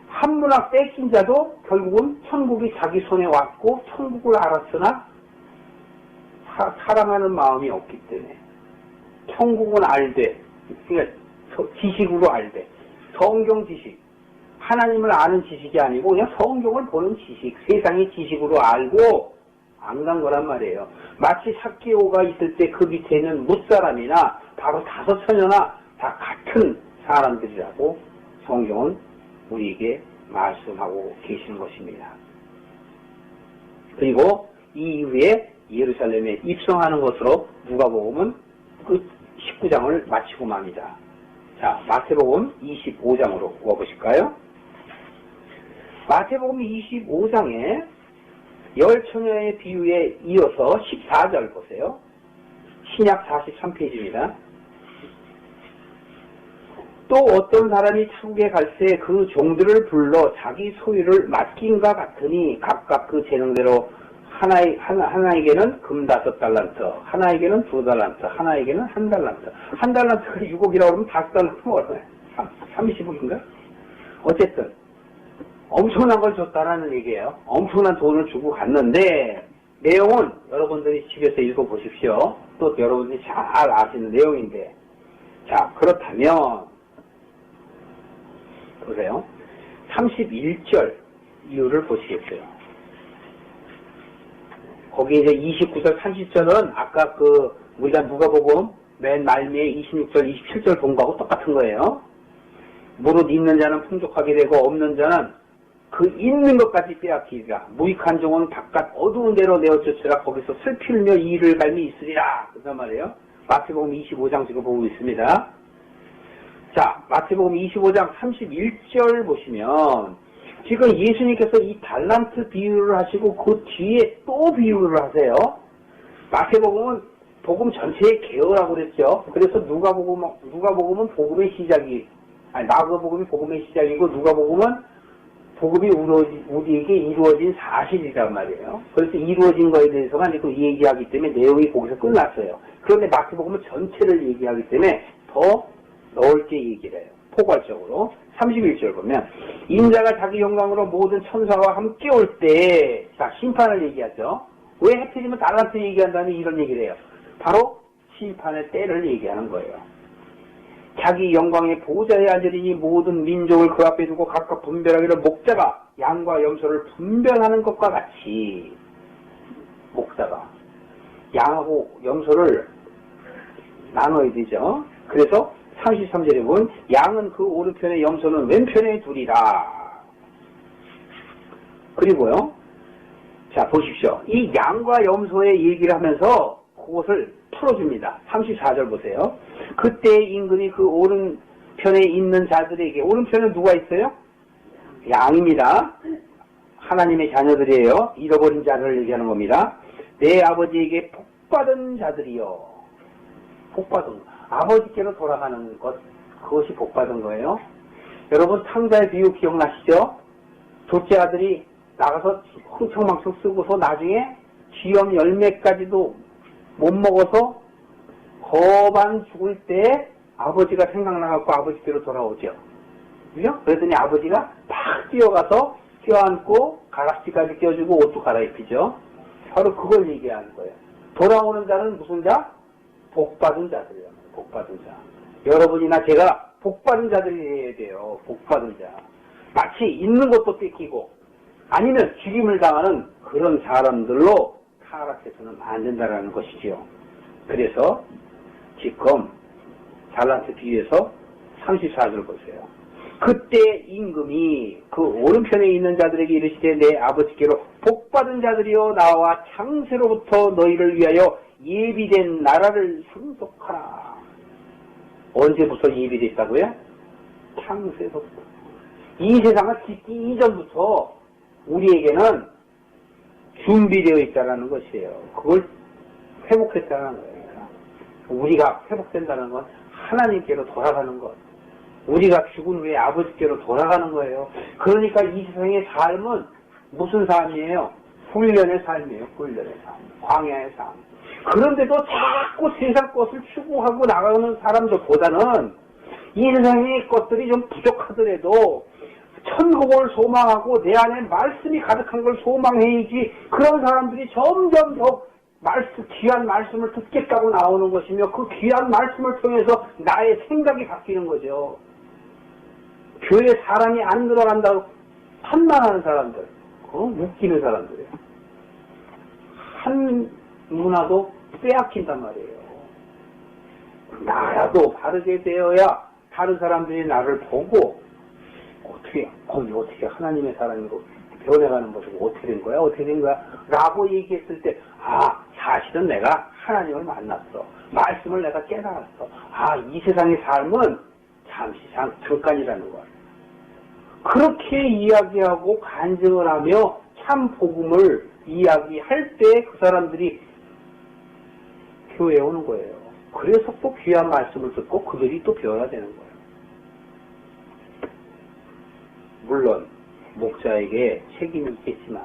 S1: 한문학 뺏긴 자도 결국은 천국이 자기 손에 왔고 천국을 알았으나 사랑하는 마음이 없기 때문에 천국은 알되, 그러니까 지식으로 알되, 성경 지식, 하나님을 아는 지식이 아니고 그냥 성경을 보는 지식, 세상의 지식으로 알고 안 간 거란 말이에요. 마치 삭개오가 있을 때 그 밑에 있는 뭇사람이나 바로 다섯 처녀나 다 같은 사람들이라고 성경은 우리에게 말씀하고 계시는 것입니다. 그리고 이 이후에 예루살렘에 입성하는 것으로 누가복음은 그 19장을 마치고 맙니다. 자, 마태복음 25장으로 와보실까요? 마태복음 25장에 열 처녀의 비유에 이어서 14절 보세요. 신약 43페이지입니다. 또 어떤 사람이 천국에 갈 때 그 종들을 불러 자기 소유를 맡긴과 같으니 각각 그 재능대로 하나에게는 금 5달란트, 하나에게는 2달란트, 하나에게는 1달란트. 1달란트가 6억이라고 그러면 5달란트면 얼마예요? 30억인가? 어쨌든 엄청난 걸 줬다라는 얘기예요. 엄청난 돈을 주고 갔는데 내용은 여러분들이 집에서 읽어보십시오. 또 여러분들이 잘 아시는 내용인데, 자, 그렇다면 보세요. 31절 이유를 보시겠어요. 거기 이제 29절, 30절은 아까 우리가 누가복음 맨 말미에 26절, 27절 본 거하고 똑같은 거예요. 무릇 있는 자는 풍족하게 되고 없는 자는 그 있는 것까지 빼앗기리라. 무익한 종은 바깥 어두운 데로 내어쫓으라. 거기서 슬피며 이를 갈미 있으리라. 그런 말이에요. 마태복음 25장 지금 보고 있습니다. 자, 마태복음 25장 31절 보시면 지금 예수님께서 이 달란트 비유를 하시고 그 뒤에 또 비유를 하세요. 마태복음은 복음 전체의 개요라고 그랬죠. 그래서 누가복음은 복음의 시작이, 마가복음이 복음의 시작이고 누가복음은 복음이 우리에게 이루어진 사실이란 말이에요. 그래서 이루어진 거에 대해서만 또 얘기하기 때문에 내용이 거기서 끝났어요. 그런데 마태복음은 전체를 얘기하기 때문에 더 넓게 얘기를 해요. 포괄적으로. 31절 보면 인자가 자기 영광으로 모든 천사와 함께 올 때, 자, 심판을 얘기하죠. 왜 하필이면 달란트 얘기한다니 이런 얘기를 해요. 바로 심판의 때를 얘기하는 거예요. 자기 영광의 보좌에 앉으리니 모든 민족을 그 앞에 두고 각각 분별하기를 목자가 양과 염소를 분별하는 것과 같이, 목자가 양하고 염소를 나눠야 되죠. 그래서 33절에 보면 양은 그 오른편에 염소는 왼편에 두리라. 그리고요, 자, 보십시오. 이 양과 염소의 얘기를 하면서 그것을 풀어줍니다. 34절 보세요. 그때 임금이 그 오른편에 있는 자들에게, 오른편에 누가 있어요? 양입니다. 하나님의 자녀들이에요. 잃어버린 자를 얘기하는 겁니다. 내 아버지에게 복받은 자들이요. 복받은, 아버지께로 돌아가는 것, 그것이 복받은 거예요. 여러분, 탕자의 비유 기억나시죠? 둘째 아들이 나가서 흥청망청 쓰고서 나중에 쥐염 열매까지도 못 먹어서 거반 죽을 때 아버지가 생각나갖고 아버지께로 돌아오죠. 그죠? 그랬더니 아버지가 팍 뛰어가서 껴안고 가락지까지 껴주고 옷도 갈아입히죠. 바로 그걸 얘기하는 거예요. 돌아오는 자는 무슨 자? 복받은 자들이에요. 복받은 자. 여러분이나 제가 복받은 자들이 돼요. 복받은 자. 마치 있는 것도 뺏기고 아니면 죽임을 당하는 그런 사람들로 타락해서는 안 된다는 것이지요. 그래서 지금 달란트 비유에서 34절 보세요. 그때 임금이 그 오른편에 있는 자들에게 이르시되 내 아버지께로 복받은 자들이여 나와 창세로부터 너희를 위하여 예비된 나라를 상속하라. 언제부터 예비됐다고요? 창세로부터. 이 세상을 짓기 이전부터 우리에게는 준비되어 있다는 것이에요. 그걸 회복했다는 거예요. 우리가 회복된다는 건 하나님께로 돌아가는 것. 우리가 죽은 후에 아버지께로 돌아가는 거예요. 그러니까 이 세상의 삶은 무슨 삶이에요? 훈련의 삶이에요. 훈련의 삶. 광야의 삶. 그런데도 자꾸 세상 것을 추구하고 나가는 사람들보다는 이 세상의 것들이 좀 부족하더라도 천국을 소망하고 내 안에 말씀이 가득한 걸 소망해야지 그런 사람들이 점점 더 귀한 말씀을 듣겠다고 나오는 것이며 그 귀한 말씀을 통해서 나의 생각이 바뀌는 거죠. 교회 사람이 안 들어간다고 판단하는 사람들, 웃기는 사람들이에요. 한 문화도 빼앗긴단 말이에요. 나라도 바르게 되어야 다른 사람들이 나를 보고 어떻게 하나님의 사람이고 변해가는 모습이 어떻게 된 거야? 어떻게 된 거야? 라고 얘기했을 때, 사실은 내가 하나님을 만났어. 말씀을 내가 깨달았어. 이 세상의 삶은 잠깐이라는 거야. 그렇게 이야기하고 간증을 하며 참 복음을 이야기할 때 그 사람들이 교회에 오는 거예요. 그래서 또 귀한 말씀을 듣고 그들이 또 배워야 되는 거예요. 물론 목자에게 책임이 있겠지만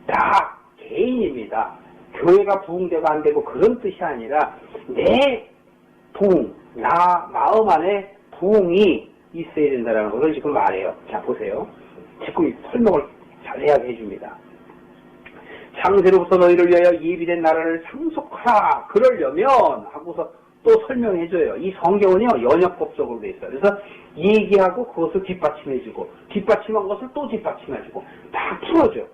S1: 다 개인입니다. 교회가 부흥되고 안 되고 그런 뜻이 아니라 내 부흥, 나 마음 안에 부흥이 있어야 된다는 것을 지금 말해요. 자, 보세요. 지금 설명을 자세하게 해줍니다. 창세로부터 너희를 위하여 예비된 나라를 상속하라. 그러려면 하고서 또 설명해줘요. 이 성경은요, 연역법적으로 돼 있어요. 그래서 얘기하고 그것을 뒷받침해주고, 뒷받침한 것을 또 뒷받침해주고, 다 풀어줘.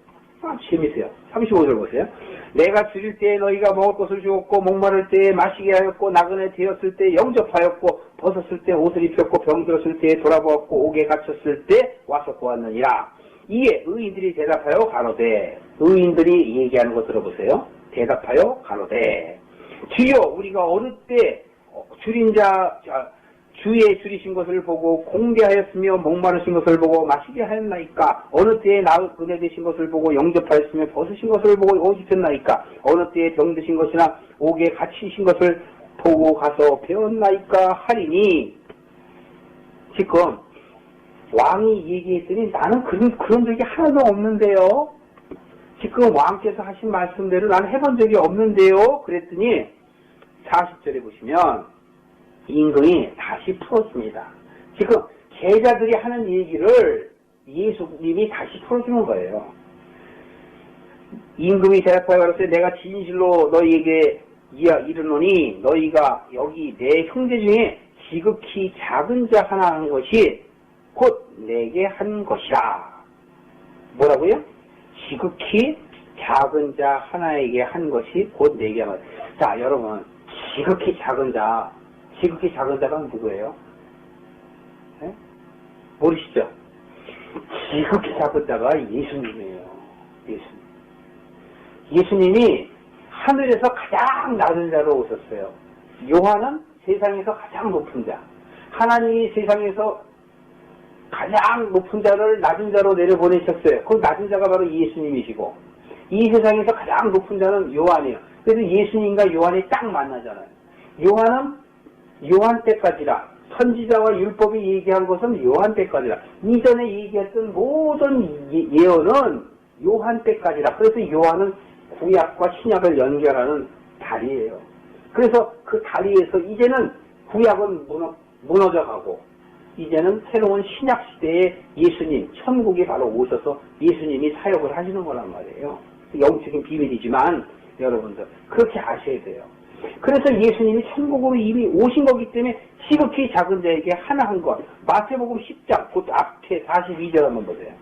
S1: 재밌어요. 35절 보세요. 내가 줄일 때에 너희가 먹을 것을 주었고, 목마를 때에 마시게 하였고, 나그네 되었을 때 영접하였고, 벗었을 때 옷을 입혔고, 병들었을 때에 돌아보았고, 옥에 갇혔을 때 와서 보았느니라. 이에 의인들이 대답하여 가로되, 의인들이 얘기하는 거 들어보세요. 대답하여 가로되, 주여 우리가 어느 때 주의 줄이신 것을 보고 공개하였으며 목마르신 것을 보고 마시게 하였나이까? 어느 때에 나그네 되신 것을 보고 영접하였으며 벗으신 것을 보고 옷 입혔나이까? 어느 때에 병드신 것이나 옥에 갇히신 것을 보고 가서 배웠나이까? 하리니. 지금 왕이 얘기했더니 나는 그런 적이 하나도 없는데요. 지금 왕께서 하신 말씀대로 나는 해본 적이 없는데요. 그랬더니 40절에 보시면 임금이 다시 풀었습니다. 지금 제자들이 하는 얘기를 예수님이 다시 풀어주는 거예요. 임금이 대답하여 가로되 내가 진실로 너희에게 이르노니 너희가 여기 내 형제 중에 지극히 작은 자 하나 하는 것이 곧 내게 한 것이라. 뭐라고요? 지극히 작은 자 하나에게 한 것이 곧 내게 한 것. 자, 여러분, 지극히 작은 자가 누구예요? 네? 모르시죠? 지극히 작은 자가 예수님이에요. 예수님. 예수님이 하늘에서 가장 낮은 자로 오셨어요. 요한은 세상에서 가장 높은 자. 하나님이 세상에서 가장 높은 자를 낮은 자로 내려보내셨어요. 그 낮은 자가 바로 예수님이시고, 이 세상에서 가장 높은 자는 요한이에요. 그래서 예수님과 요한이 딱 만나잖아요. 요한은 요한 때까지라, 선지자와 율법이 얘기한 것은 요한 때까지라, 이전에 얘기했던 모든 예언은 요한 때까지라. 그래서 요한은 구약과 신약을 연결하는 다리예요. 그래서 그 다리에서 이제는 구약은 무너져가고 이제는 새로운 신약 시대의 예수님, 천국이 바로 오셔서 예수님이 사역을 하시는 거란 말이에요. 영적인 비밀이지만 여러분들 그렇게 아셔야 돼요. 그래서 예수님이 천국으로 이미 오신 거기 때문에 지극히 작은 자에게 하나 한 것. 마태복음 10장 곧 앞에 42절 한번 보세요.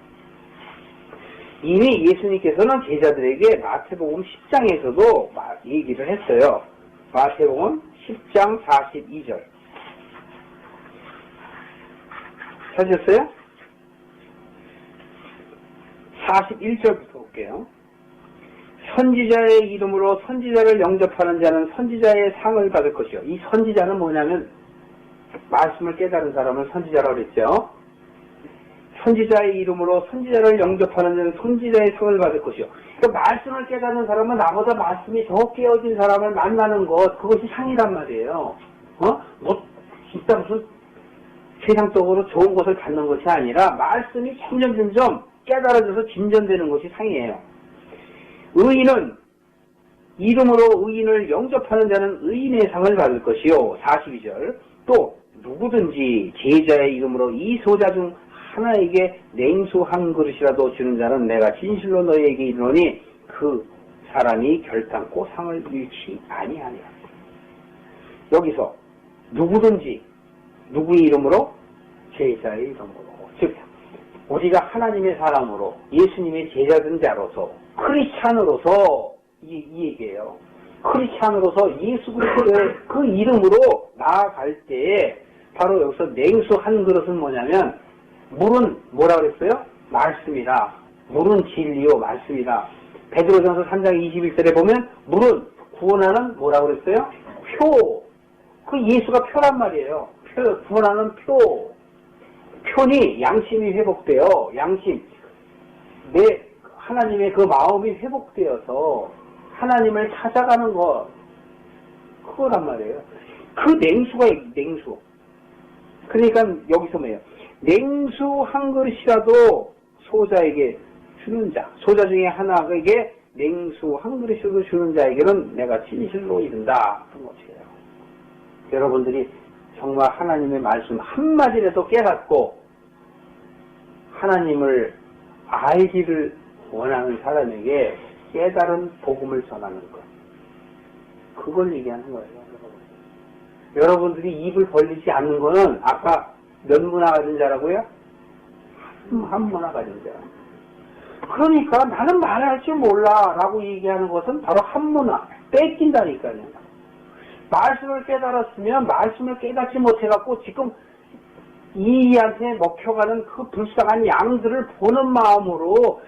S1: 이미 예수님께서는 제자들에게 마태복음 10장에서도 얘기를 했어요. 마태복음 10장 42절. 찾으셨어요? 41절부터 볼게요. 선지자의 이름으로 선지자를 영접하는 자는 선지자의 상을 받을 것이요. 이 선지자는 뭐냐면 말씀을 깨달은 사람을 선지자라고 그랬죠. 선지자의 이름으로 선지자를 영접하는 자는 선지자의 상을 받을 것이요. 그러니까 말씀을 깨닫는 사람은 나보다 말씀이 더 깨어진 사람을 만나는 것, 그것이 상이란 말이에요. 진짜 무슨 세상적으로 좋은 것을 갖는 것이 아니라 말씀이 점점 깨달아져서 진전되는 것이 상이에요. 의인은 이름으로 의인을 영접하는 자는 의인의 상을 받을 것이요. 42절. 또 누구든지 제자의 이름으로 이 소자 중 하나에게 냉수 한 그릇이라도 주는 자는 내가 진실로 너희에게 이르노니 그 사람이 결단코 상을 잃지 아니하니라. 여기서 누구든지 누구의 이름으로? 제자의 이름으로. 즉 우리가 하나님의 사람으로 예수님의 제자된 자로서 크리스찬으로서 이 얘기예요. 크리스찬으로서 예수 그리스도의 그 이름으로 나아갈 때에 바로 여기서 냉수 한 그릇은 뭐냐면 물은 뭐라 그랬어요? 말씀이다. 물은 진리요 말씀이다. 베드로전서 3장 21절에 보면 물은 구원하는 뭐라 그랬어요? 표. 그 예수가 표란 말이에요. 표, 구원하는 표. 표니 양심이 회복돼요. 양심. 내 하나님의 그 마음이 회복되어서 하나님을 찾아가는 것. 그거란 말이에요. 그 냉수가 냉수. 그러니까 여기서 뭐예요? 냉수 한 그릇이라도 소자에게 주는 자. 소자 중에 하나에게 냉수 한 그릇이라도 주는 자에게는 내가 진실로 이른다. 그런 것이에요. 여러분들이 정말 하나님의 말씀 한마디라도 깨닫고 하나님을 알기를 원하는 사람에게 깨달은 복음을 전하는 것. 그걸 얘기하는 거예요. 여러분들이 입을 벌리지 않는 거는 아까 몇 문화 가진 자라고요? 한 문화 가진 자. 그러니까 나는 말할 줄 몰라 라고 얘기하는 것은 바로 한 문화. 뺏긴다니까요. 말씀을 깨달았으면 말씀을 깨닫지 못해갖고 지금 이한테 먹혀가는 그 불쌍한 양들을 보는 마음으로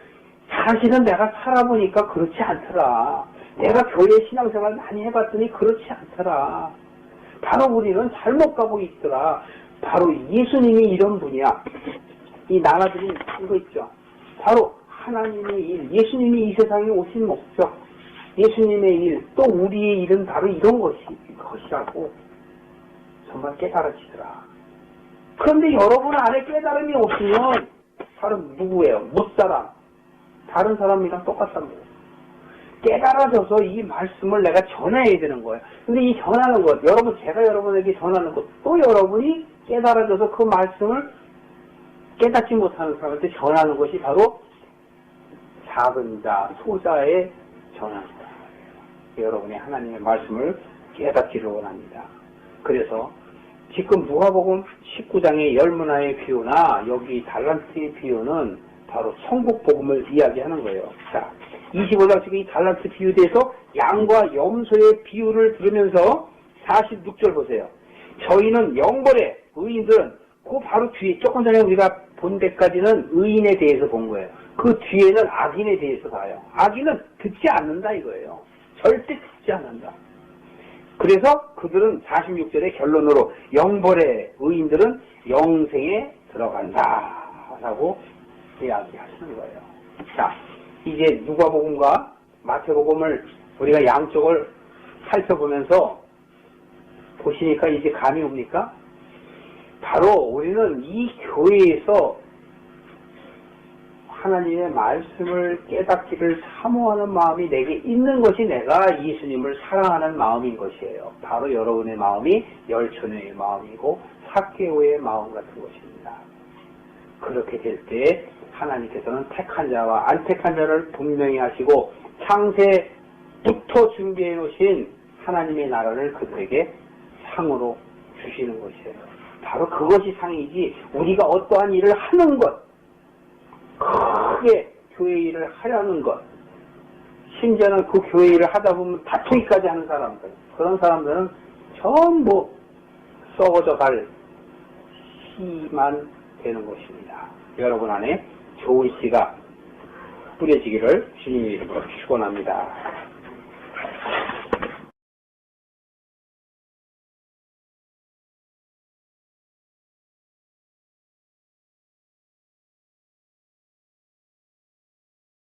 S1: 사실은 내가 살아보니까 그렇지 않더라. 내가 교회 신앙생활 많이 해봤더니 그렇지 않더라. 바로 우리는 잘못 가고 있더라. 바로 예수님이 이런 분이야. 이 나눠드린 이거 있죠. 바로 하나님의 일, 예수님이 이 세상에 오신 목적, 예수님의 일, 또 우리의 일은 바로 이런 것이라고 정말 깨달아지더라. 그런데 여러분 안에 깨달음이 없으면 바로 누구예요? 못사람. 다른 사람이랑 똑같답니다. 깨달아져서 이 말씀을 내가 전해야 되는 거예요. 근데 이 전하는 것, 제가 여러분에게 전하는 것, 또 여러분이 깨달아져서 그 말씀을 깨닫지 못하는 사람한테 전하는 것이 바로 작은 자, 소자의 전하는 거예요. 여러분이 하나님의 말씀을 깨닫기를 원합니다. 그래서 지금 누가복음 19장의 열문화의 비유나 여기 달란트의 비유는 바로 천국복음을 이야기하는 거예요. 자, 25장 지금 이 달란트 비유에 대해서 양과 염소의 비유를 들으면서 46절 보세요. 저희는 영벌의 의인들은 그 바로 뒤에 조금 전에 우리가 본 데까지는 의인에 대해서 본 거예요. 그 그 뒤에는 악인에 대해서 봐요. 악인은 듣지 않는다 이거예요. 절대 듣지 않는다. 그래서 그들은 46절의 결론으로 영벌의 의인들은 영생에 들어간다 라고 이야기하시는 거예요. 자, 이제 누가복음과 마태복음을 우리가 양쪽을 살펴보면서 보시니까 이제 감이 옵니까? 바로 우리는 이 교회에서 하나님의 말씀을 깨닫기를 사모하는 마음이 내게 있는 것이 내가 예수님을 사랑하는 마음인 것이에요. 바로 여러분의 마음이 열처녀의 마음이고 삭개오의 마음 같은 것입니다. 그렇게 될 때 하나님께서는 택한 자와 안 택한 자를 분명히 하시고 창세부터 준비해 놓으신 하나님의 나라를 그들에게 상으로 주시는 것이에요. 바로 그것이 상이지 우리가 어떠한 일을 하는 것, 크게 교회 일을 하려는 것, 심지어는 그 교회 일을 하다 보면 다투기까지 하는 사람들, 그런 사람들은 전부 썩어져 갈 씨만 되는 것입니다. 여러분 안에 좋은 씨가 뿌려지기를 주님의 이름으로 축원합니다.